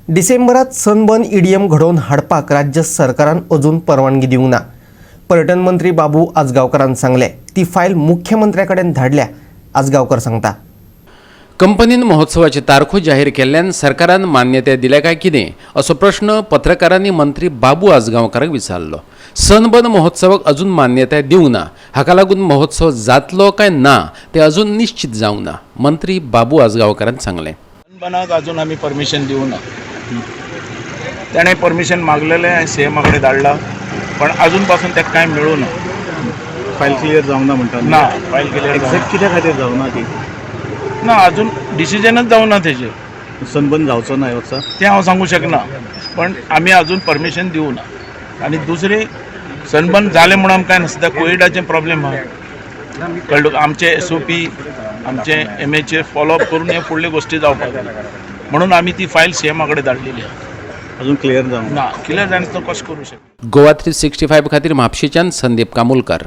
डिसेंबरात sunburn idioms घडवून हाडपाक राज्य सरकारान अजून परवानगी दिवंक ना। पर्यटन मंत्री बाबू आजगावकरान सांगले ती फायल मुख्यमंत्र्या कडेन धाडल्या। आजगावकर सांगता, कंपनीन महोत्सवाची तारखो जाहीर केल्ल्यान सरकारान मान्यताय दिल्या काय कितें असो प्रश्न पत्रकारांनी मंत्री बाबू आजगावकाराक विचारलो। सनबर्न महोत्सवाक अजून मान्यताय दिवंक ना, हाका लागून महोत्सव जातलो काय ना ते अजून निश्चित जावंक ना। मंत्री बाबू आजगावकारान सांगले, सनबर्नाक अजून आमी परमिशन दिवंक ना। ताणें परमिशन मागलेलें सीएमा कडेन धाडला, पण अजून पासून ताका कांय मेळूं ना। फायल क्लियर जावंक ना म्हणटा ना, फायल क्लियर एक्झॅक्ट कित्या खातीर जावना ती ना, अजून डिसिजनच जावं ना तेजें। सनबर्न जावचो ना ह्या वर्सा तें हांव सांगूं शकना, पण आमी अजून परमिशन दिवं ना। आनी दुसरी, सनबर्न जालें म्हणून आमकां कांय नासता, कोविडाचें प्रॉब्लेम आहा, कळ्ळें। आमचे SOP आमचे MHA फॉलोअप करून हे फुडल्यो गोश्टी जावपाक जाय, म्हणून आमी ती फायल सीएमा कडेन धाडलेली आहा। अजून क्लियर जावंक ना। ना, क्लियर जायना तो कशें करूं शकता। गोवा 365 खातीर म्हापशेच्यान संदीप कामुलकर।